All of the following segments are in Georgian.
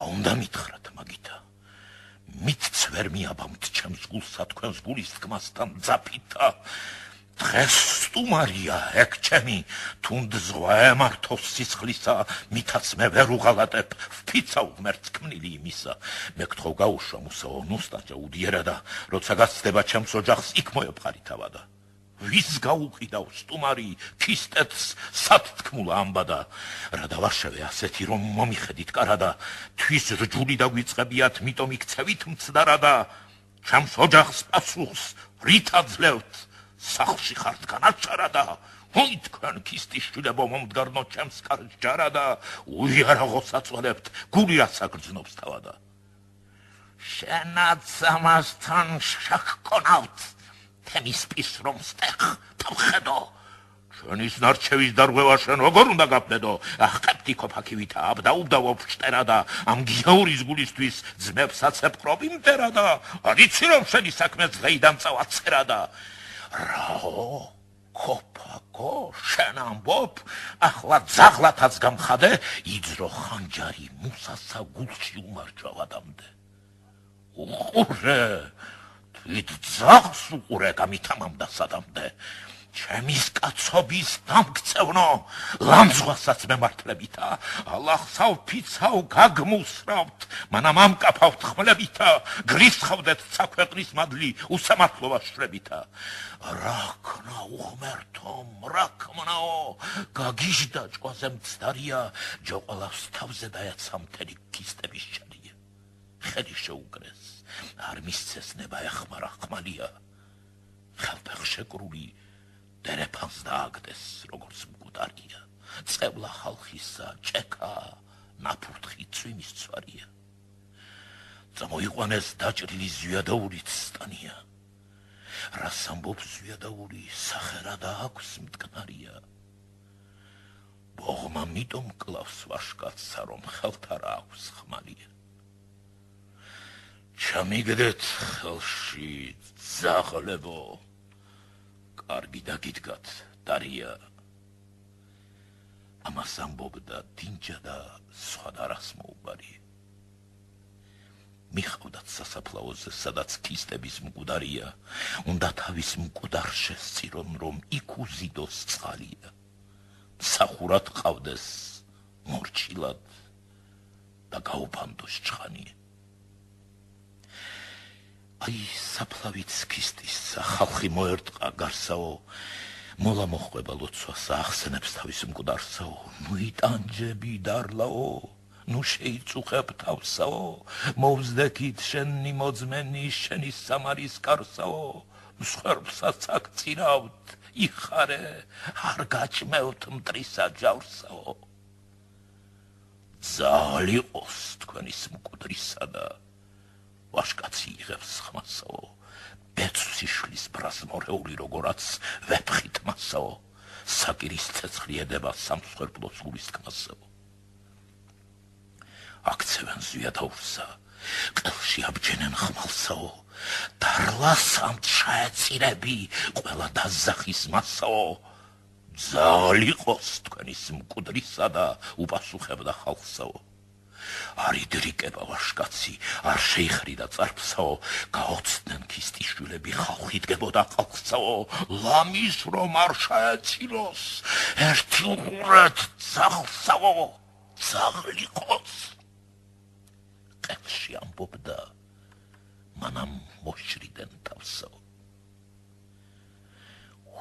უნდა მითხრათ მაგითა მითც ვერ მიაბამთ ჩემს გულსა თქვენს გულის თქმასთან ძაფითა დღეს სტუმარია ეგ ჩემი თუნდ ზღვა ემართოს სისხლისა მითაც მე ვერ უღალატებ ვფიცა უღმერთქმნილი იმისა მეკთხო გაუშვა მუსაო ნუსტაჭა უდიერადა როცა გასცდება ჩემს ოჯახს იქ მოეპყარითავადა ვის გაუყიდავ სტუმარი ქისტეთს სათქმულა ამბადა რა დავარშევე ასეთი რომ მომიხედით კარადა თვის რჯული დაგვიწყებიათ მიტომ იქცევით მცდარადა ჩემს ოჯახს პასუხს რით აძლევთ სახლში ხართ განაჩარადა ой თქვენ ქისტის შვილებო მომდგარნო ჩემს კარს ჯარადა უიარაღოს აწვლებთ გული რაც აგრძნობს თავადა შენაც ამასთან შაქკონავთ თემის პის რომ სტეხ თავხედო ჩვენის ნარჩევის დარღვევა შენ როგორ უნდა გაფნედო ახებთი ქოფაქივითა აბდაუბდავო ფშტერადა ამ გიაურის გულისთვის ძმებს აცეპყრობი მტერადა არიცი რომ შენი საქმე დღეიდან წავაწერადა რაო ქოფაკო შენ ამბობ ახლა ძაღლათაც გამხადე იძრო ხანჯარი მუსასა გულში უმარჯვავადამდე უყურე თვით ძაღლს უყურე გამითამამდა სადამდე ჩემის კაცობის დამქცევნო ლამძღვასაც მემართლებითა ალახსავ ფიცავ გაგმუსრავთ მანამ ამკაფავთ ხმლებითა გრისხავდეთ საქვეყნის მადლი უსამართლობა შრებითა რაკნა უღმერთომ რაკმნაო გაგიჟდა ჭყვაზე მცდარია ჯოყოლავს თავზე დაეცა მთელი ქისტების შარია ხელი შეუკრეს არ მისცეს ნება ეხმარა ხმალია ხელფეხშეკრული დერეფანს დააგდეს როგორც მკვდარია წევლა ხალხისა ჭექა ნაფურთხი წვიმის ცვარია წამოიყვანეს დაჭრილი ზვიადაურიც სტანია რას ამბობს ზვიადაური სახერადა აქვს მტკნარია ბოღმა მიტომ კლავს ვაშკაცსა რომ ხელთ არა აქვს ხმალია ჩამიგდეთ ხელში ძაღლებო კარგი დაგიდგათ დარია ამას ამბობდა დინჯა და სხვა დარას მოუბარი მიხავდათ სასაფლაოზე სადაც ქისტების მკვდარია უნდა თავის მკვდარ შესწირონ რომ იქ უზიდოს წყალია მსახურად ყავდეს მორჩილად და გაუბანდოს ჩხანია აი საფლავით ქისტის ხალხი მოერტყა გარსაო მოლა მოხვება ლოცვას ახსენებს თავის მკვდარსაო ნუ იტანჯები დარლაო ნუ შეიწუხებ თავსაო მოვზდეკით შენი მოძმენი შენი სამარის კარსაო მსხვერპლსაც აქწირავთ იხარე არ გაჭმევთ მტრისა ჯავსაო ძალი ყოს თქვენის მკვდრისა და ვაშკაცი იღებს ხმასაო ბეწვსიშლის ბრას მორეული როგორაც ვეფხით მასაო საკირის ცეცხლი ედება სამსხვერპლოს გულის თქმასაო აქცევენ ზვიადაურსა ყელში აბჯენენ ხმალსაო დარლას ამჩაეწირები ყველა დაზახის მასაო ძალი ყოს თქვენის მკვდრისა და უპასუხებდა ხალხსაო არ იდრიკება ვაშკაცი არ შეიხრიდა წარფსაო გაოცდნენ ქისტის შვილები ხალხი დგებოდა ხალხსაო ლამის რომ არ შეეწიროს ერთი უყურეთ ძაღლსაო ძაღლი ყოს ყელში ამბობდა მანამ მოშრიდან თავსაო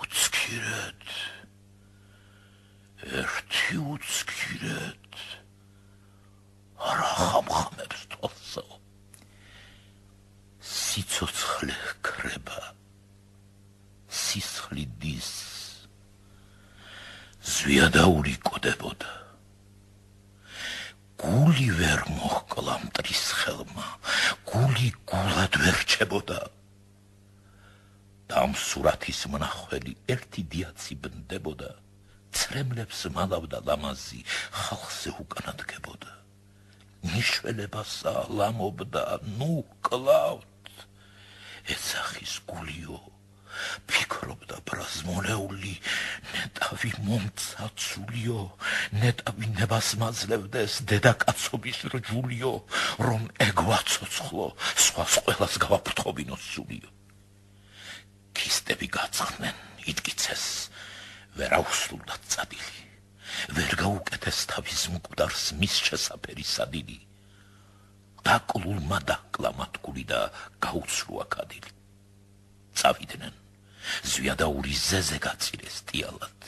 უცქირეთ ერთი უცქირეთ არა ხამხამებს თვალსაო სიცოცხლე ქრება სისხლი დის ზვიადაური კოდებოდა გული ვერ მოჰკლა მტრის ხელმა გული გულად ვერ რჩებოდა და ამ სურათის მნახველი ერთი დიაცი ბნდებოდა ცრემლებს მალავდა ლამაზი ხალხზე უკანა დგებოდა ნიშველებასა ლამობდა ნუ კლავთ ეცახის გულიო ფიქრობდა ბრაზმონეული ნეტავი მომცაცულიო, ნეტავი ნებას მაძლევდეს დედაკაცობის რჯულიო, რომ ეგვაცოცხლო, სხვას ყველას გავაფრთხობინო სულიო. ქისტები გაცხდნენ, იტკიცეს, ვერ აუსრულდათ წადილი, ვერ გაუკეთეს თავის მკვდარს მის შესაფერი სადილი. დაკლულმა დაჰკლა მათგული და გაუცრუა კადილი. წავიდნენ, ზვიადაური ზეზე გაწირეს ტიალად,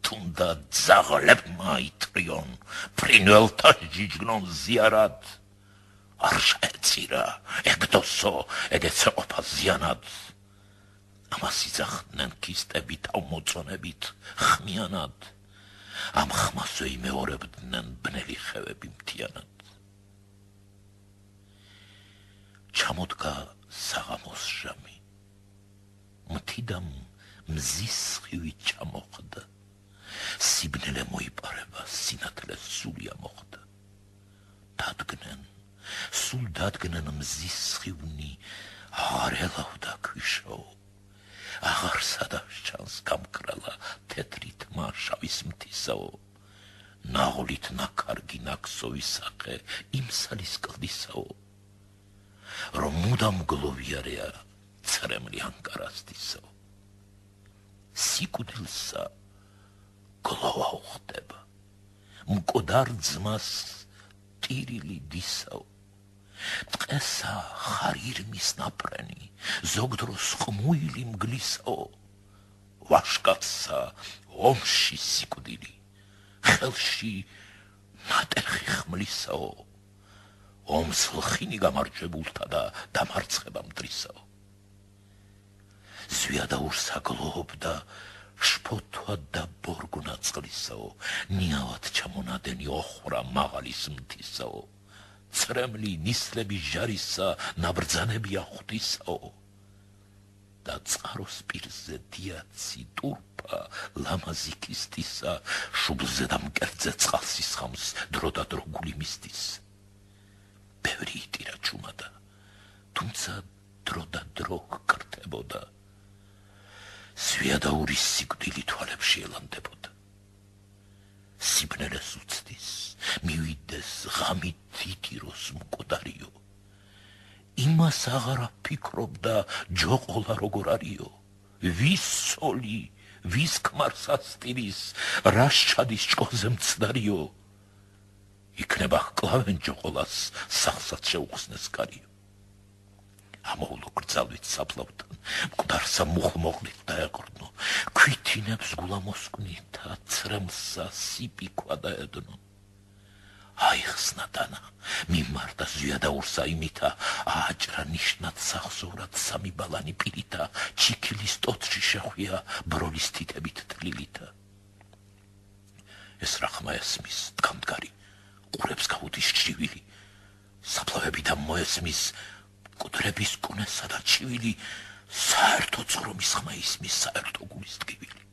თუნდა ძაღლებმა იტრიონ, ფრინველთა ჯიჯგნონ ზიარად. არ შეეწირა, ეგდოსო, ეგეცეყოფა ზიანად. ამას იძახდნენ ქისტები თავმოწონებით ხმიანად, ამ ხმასვე იმეორებდნენ ბნელი ხევები მთიანად. ჩამოდგა საღამოს ჟამი, მთიდან მზის სხივი ჩამოხდა, სიბნელე მოიპარება, სინათლე სული ამოხდა. დადგნენ, სულ დადგნენ მზის სხივნი, აღარ ელავდა ქვიშო, აღარ სადავს ჩანს გამკრალა თეთრი თმა შავის მთისაო, ნაღლით ნაქარგი ნაქსოვი სახე იმსალის კლდისაო, რომ მუდამ გლოვიარეა ცრემლი ანკარასთისაო. სიკვდილსა გლოვა უხდება, მკვდარ ძმას ტირილი დისაო. ტყესა ხარირმის ნაპრენი, ზოგდროს ყმუილი მგლისაო. ვაშკაცსა ომში სიკვდილი, ხელში ნატეხი ხმლისაო. ომს ლხინი გამარჯვებულთა და დამარცხება მტრისაო. ზვიადაურს აგლოობდა შფოთვა და ბორგუნა წყლისაო, ნიავად ჩამონადენი ოხრა მაღალის მთისაო. ცრემლი ნისლები ჟარისა ნაბრძანებია ღვთისაო. და წყაროს პირზე დიაცი ტურფა ლამაზი ქისტისა, შუბლზე და მკერდზე წყალს ისხამს დრო და დრო გული მისდის. ბევრი იტირა ჩუმადა, თუმცა დრო და დრო ჰკრთებოდა. ზვიადაურის სიკვდილი თვალებში ელამდებოდა. სიბნელეს უცდის, მივიდეს ღამით იტიროს მკვდარიო. იმას აღარა ფიქრობდა ჯოყოლა როგორ არიო. ვის სოლი, ვის ქმარს ასტირის, რას ჩადის ჭკოზე მცდარიო. იქნება ჰკლავენ ჯოყოლას, სახსაც შეუხსნეს კარიო. ამოვლო გრძალვით საფლავთან, მკვდარსა მუხლმოყლით დაეყრდნო, ქვითინებს გულა მოსკვნითა, ცრემლსა სიპიქვა დაედნო. აიხსნა დანა, მიმართა ზვიადაურსა იმითა, ააჭრა ნიშნად სახსოვრად სამი ბალანი პირითა, ჩიქილის ტოცში შეხვია ბროლის თითებით თლილითა. ეს რა ხმა ესმის, დგამდგარი, ყურებს გაუდის ჩივილი, საფლავებიდან მოესმის მკვდრების კუნესა და ჩივილი, საერთო წრომის ხმა ისმის, საერთო გულის ტკივილი.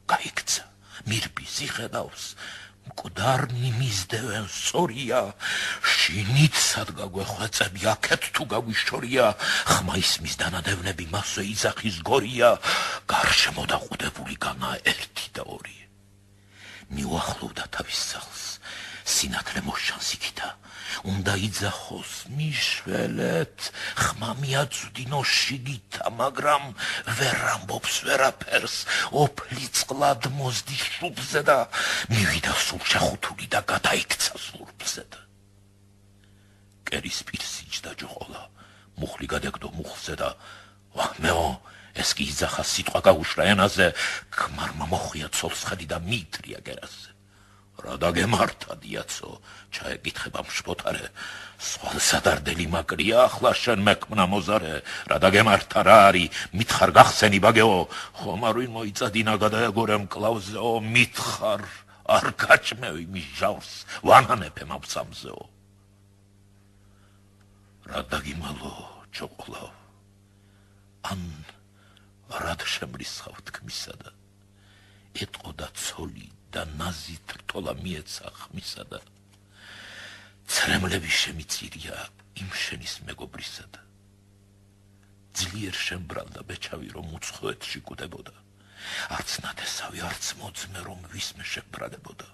გაიქცა, მირბის იხედავს, მკვდარნი მისდევენ სწორია, შინით სად გაგვეხვეწები, აქეთ თუ გაგვიშორია, ხმა ისმის დანადევნები მასვე იძახის გორია, გარშემო დაყუდებული განა ერთი და ორი. მიუახლოვდა თავის სახლს, სინათლე მოსჩანს იქითა, უნდა იძახოს მიშველეთ, ხმა მიაწვდინო შიგითა, მაგრამ ვერ ამბობს ვერაფერს, ოფლი წყლად მოზდი შუბზე და მივიდა სულ შეხუთული და გადაიქცა სულბზე და. კერის პირს იჯდა ჯოყოლა, მუხლი გადაგდო მუხლზე და ვაჰმეო, ეს კი იძახა სიტყვა გაუშრა ენაზე, ქმარმა მოხვია ცოლსხედი და მიიტრია კერაზე. რა დაგემართა დიაცო, ჩაეკითხება მშფოთარე, სხვა სადარდელი მაკრია ახლა შენ მექმნა მოზარე, რა დაგემართა რა არის, მითხარ გახსენი ბაგეო, ხომ არ ვინ მოიწადინა გადაეგორე მკლავზეო, მითხარ, არ გაჭმევი მის ჟავრს, ვანანეფე მავცამზეო. რა დაგიმალო ჯოყოლავ, ან რად შემრისხავ თქმისა და ეტყოდა ცოლი და ნაზით რტოლა მიეცა ხმისა და ცრემლები შემიწირია იმ შენის მეგობრისა და ძლიერ შემბრალდა ბეჩავი, რომ უცხოეთში კვდებოდა. არც ნათესავი, არც მოძმე, რომ ვისმე შებრალებოდა.